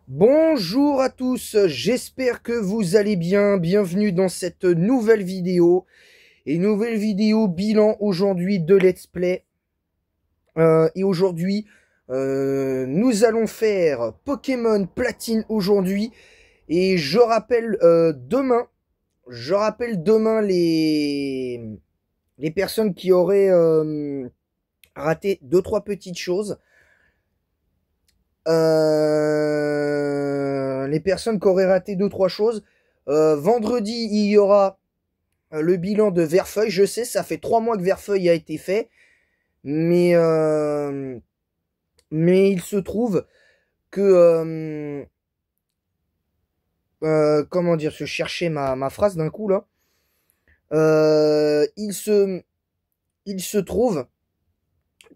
Bonjour à tous, j'espère que vous allez bien. Bienvenue dans cette nouvelle vidéo. Et nouvelle vidéo bilan aujourd'hui de Let's Play. Et aujourd'hui, nous allons faire Pokémon Platine aujourd'hui. Et je rappelle demain les personnes qui auraient raté deux trois petites choses. Les personnes qui auraient raté deux trois choses. Vendredi, il y aura le bilan de Verfeuille. Je sais, ça fait 3 mois que Verfeuille a été fait, mais il se trouve que comment dire, je cherchais ma phrase d'un coup là. Il se trouve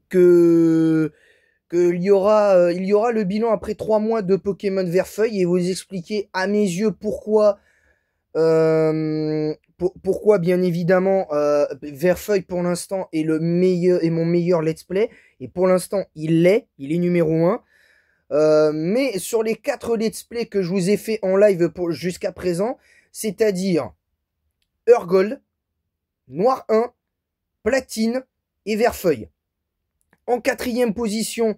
que il y aura le bilan après 3 mois de Pokémon Verfeuille et vous expliquer à mes yeux pourquoi bien évidemment Verfeuille pour l'instant est mon meilleur let's play, et pour l'instant il est numéro 1. Mais sur les 4 let's play que je vous ai fait en live jusqu'à présent, c'est-à-dire Urgold, Noir 1, Platine et Verfeuille. En 4e position,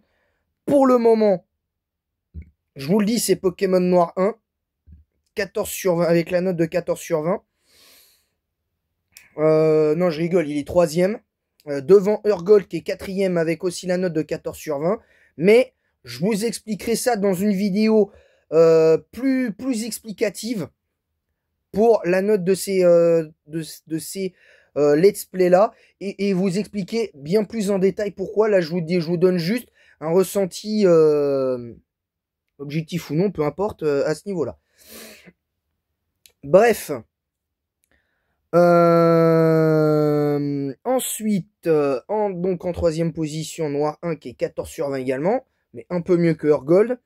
pour le moment, je vous le dis, c'est Pokémon Noir 1, 14 sur 20, avec la note de 14 sur 20. Non, je rigole, il est 3e. Devant Urgold qui est 4e avec aussi la note de 14 sur 20. Mais je vous expliquerai ça dans une vidéo plus explicative pour la note de ces let's play là, et vous expliquer bien plus en détail pourquoi. Là, je vous donne juste un ressenti objectif ou non, peu importe, à ce niveau-là. Bref. Ensuite, donc en 3e position, Noir 1 qui est 14 sur 20 également, mais un peu mieux que Urgold.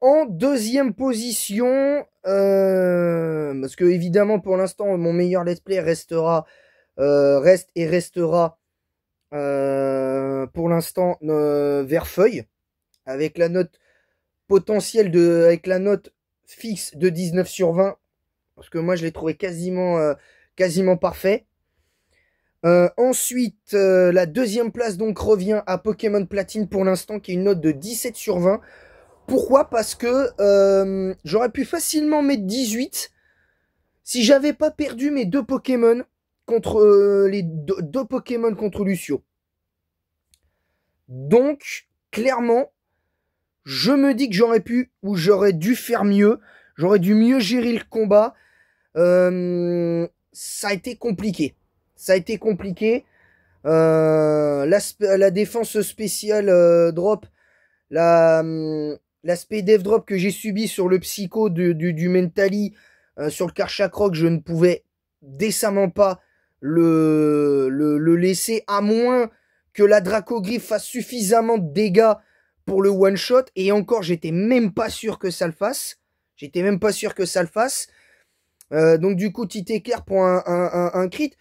En 2e position, parce que évidemment pour l'instant mon meilleur let's play restera pour l'instant Verfeuille, avec la note potentielle avec la note fixe de 19 sur 20, parce que moi je l'ai trouvé quasiment parfait. Ensuite, la 2e place donc revient à Pokémon Platine pour l'instant, qui est une note de 17 sur 20. Pourquoi? Parce que j'aurais pu facilement mettre 18 si j'avais pas perdu mes deux Pokémon contre les deux Pokémon contre Lucio. Donc, clairement, je me dis que j'aurais pu ou j'aurais dû faire mieux. J'aurais dû mieux gérer le combat. Ça a été compliqué. La défense spéciale drop, l'aspect dev drop que j'ai subi sur le psycho du Mentally, sur le Karchakroc, je ne pouvais décemment pas le laisser, à moins que la Dracogriffe fasse suffisamment de dégâts pour le one shot, et encore j'étais même pas sûr que ça le fasse. Donc du coup Tite Éclair pour un crit,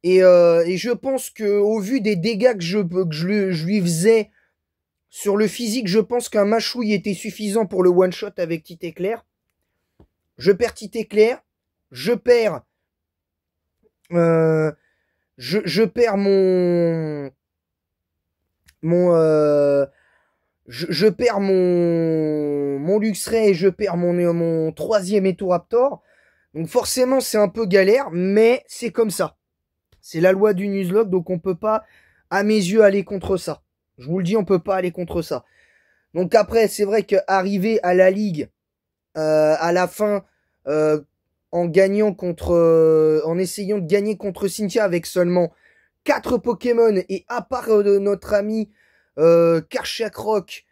et je pense que au vu des dégâts que je lui faisais sur le physique, je pense qu'un mâchouille était suffisant pour le one shot avec Tite Éclair. Je perds Tite Éclair, je perds je perds mon Luxray, et je perds mon 3e Etoraptor. Donc forcément c'est un peu galère, mais c'est comme ça. C'est la loi du Nuzlocke, donc on peut pas, à mes yeux, aller contre ça. Je vous le dis, on peut pas aller contre ça. Donc après, c'est vrai qu'arriver à la ligue, à la fin, en essayant de gagner contre Cynthia avec seulement 4 Pokémon, et à part notre ami Karchakroc,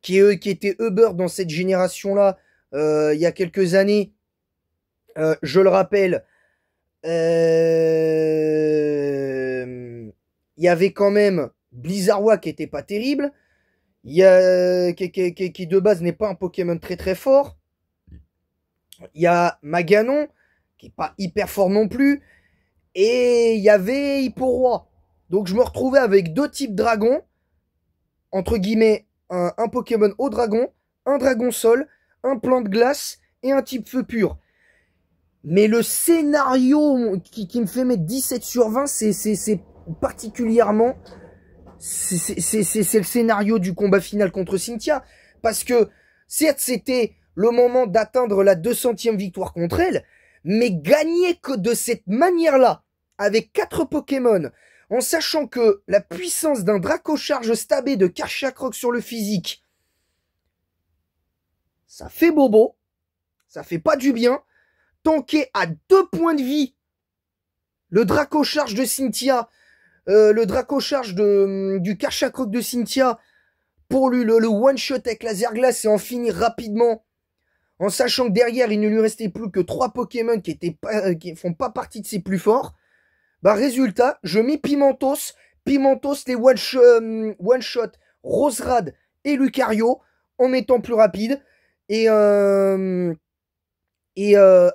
qui était Uber dans cette génération-là, il y a quelques années, je le rappelle, il y avait quand même Blizzardwa qui était pas terrible, qui de base n'est pas un Pokémon très très fort. Il y a Maganon qui est pas hyper fort non plus, et il y avait Hipporoi. Donc je me retrouvais avec deux types dragons, entre guillemets un Pokémon au dragon, un dragon sol, un plan de glace et un type feu pur. Mais le scénario qui me fait mettre 17 sur 20, c'est particulièrement... C'est le scénario du combat final contre Cynthia. Parce que, certes, c'était le moment d'atteindre la 200e victoire contre elle, mais gagner que de cette manière-là, avec 4 Pokémon, en sachant que la puissance d'un Dracocharge stabé de Karchakroc sur le physique, ça fait bobo, ça fait pas du bien. Tanker à 2 points de vie le Dracocharge de Cynthia, le Dracocharge du Karchakroc de Cynthia, pour lui le one-shot avec laser glace et en finir rapidement, en sachant que derrière il ne lui restait plus que 3 Pokémon qui font pas partie de ses plus forts. Bah résultat, je mets Pimentos les one-shot Roserade et Lucario en étant plus rapide et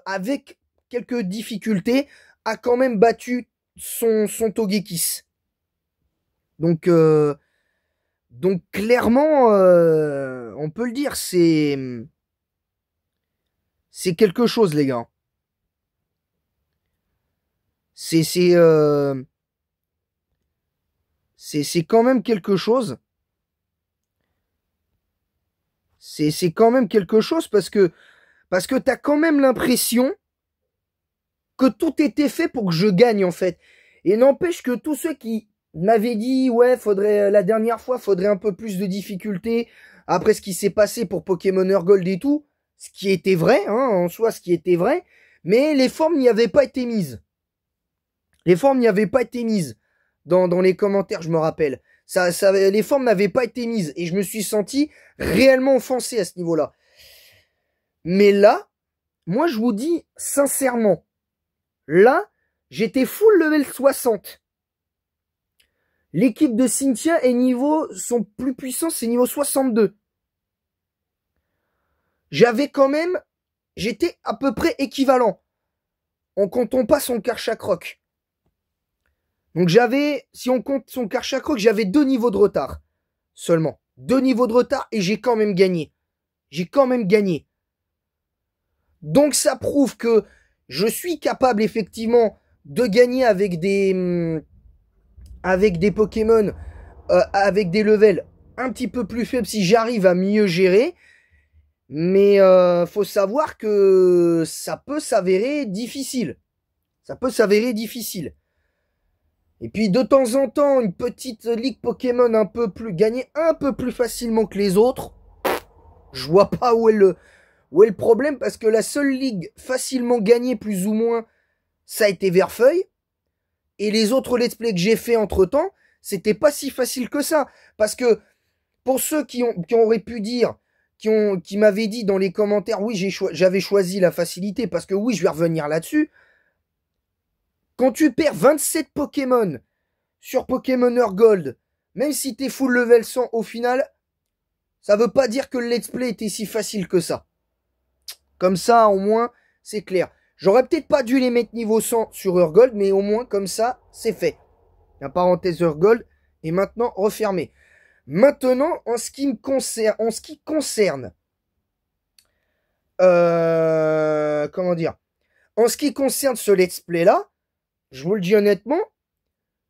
avec quelques difficultés a quand même battu son Togekiss. Donc clairement, on peut le dire, c'est quelque chose, les gars. C'est quand même quelque chose. C'est quand même quelque chose parce que t'as quand même l'impression que tout était fait pour que je gagne, en fait. Et n'empêche que tous ceux qui m'avaient dit, ouais, la dernière fois, faudrait un peu plus de difficultés après ce qui s'est passé pour Pokémon Gold et tout, ce qui était vrai, hein, en soi, ce qui était vrai, mais les formes n'y avaient pas été mises. Les formes n'y avaient pas été mises dans les commentaires, je me rappelle. Les formes n'avaient pas été mises et je me suis senti réellement offensé à ce niveau-là. Mais là, moi, je vous dis sincèrement, là, j'étais full level 60. L'équipe de Cynthia son plus puissant, c'est niveau 62. J'étais à peu près équivalent, en comptant pas son Karchakroc. Donc si on compte son Karchakroc, j'avais 2 niveaux de retard. Seulement. 2 niveaux de retard et j'ai quand même gagné. Donc ça prouve que je suis capable effectivement de gagner avec des Pokémon, avec des levels un petit peu plus faibles si j'arrive à mieux gérer. Mais faut savoir que ça peut s'avérer difficile. Et puis de temps en temps, une petite ligue Pokémon gagner un peu plus facilement que les autres. Je vois pas où est le problème, parce que la seule ligue facilement gagnée plus ou moins, ça a été Verfeuille. Et les autres let's play que j'ai fait entre temps, c'était pas si facile que ça. Parce que pour ceux qui auraient pu dire, qui m'avaient dit dans les commentaires, oui, j'avais choisi la facilité, parce que oui, je vais revenir là-dessus. Quand tu perds 27 Pokémon sur Pokémon Gold, même si t'es full level 100 au final, ça veut pas dire que le let's play était si facile que ça. Comme ça, au moins, c'est clair. J'aurais peut-être pas dû les mettre niveau 100 sur Gold, mais au moins, comme ça, c'est fait. La parenthèse Gold est maintenant refermée. Maintenant, en ce qui concerne, comment dire, en ce qui concerne ce let's play là, je vous le dis honnêtement,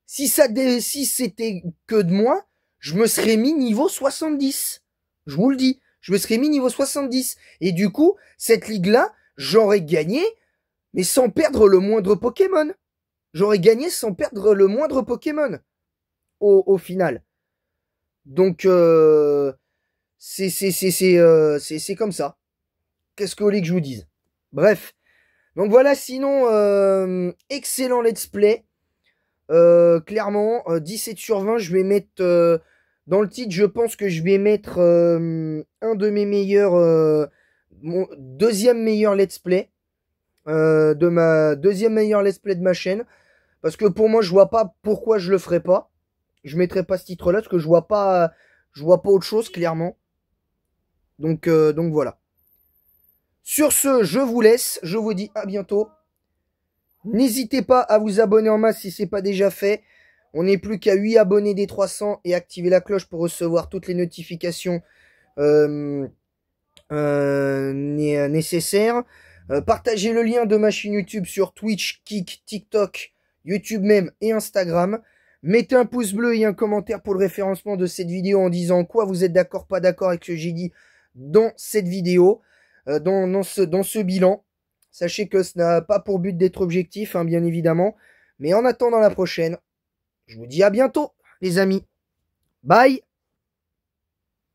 si c'était que de moi, je me serais mis niveau 70. Je vous le dis, je me serais mis niveau 70. Et du coup, cette ligue-là, j'aurais gagné, mais sans perdre le moindre Pokémon. J'aurais gagné sans perdre le moindre Pokémon. Au final. Donc, c'est comme ça. Qu'est-ce que vous voulez que je vous dise? Bref. Donc voilà, sinon, excellent let's play. Clairement, 17 sur 20, je vais mettre... dans le titre, je pense que je vais mettre un de mes meilleurs... mon deuxième meilleur let's play. Deuxième meilleur let's play de ma chaîne. Parce que pour moi, je vois pas pourquoi je le ferais pas. Je mettrais pas ce titre-là, parce que je vois pas autre chose, clairement. Donc voilà. Sur ce, je vous laisse. Je vous dis à bientôt. N'hésitez pas à vous abonner en masse si c'est pas déjà fait. On n'est plus qu'à 8 abonnés des 300 et activer la cloche pour recevoir toutes les notifications nécessaire. Partagez le lien de ma chaîne YouTube sur Twitch, Kik, TikTok, YouTube même et Instagram. Mettez un pouce bleu et un commentaire pour le référencement de cette vidéo en disant quoi vous êtes d'accord, pas d'accord avec ce que j'ai dit dans cette vidéo, dans ce bilan. Sachez que ce n'a pas pour but d'être objectif, hein, bien évidemment. Mais en attendant la prochaine, je vous dis à bientôt, les amis. Bye!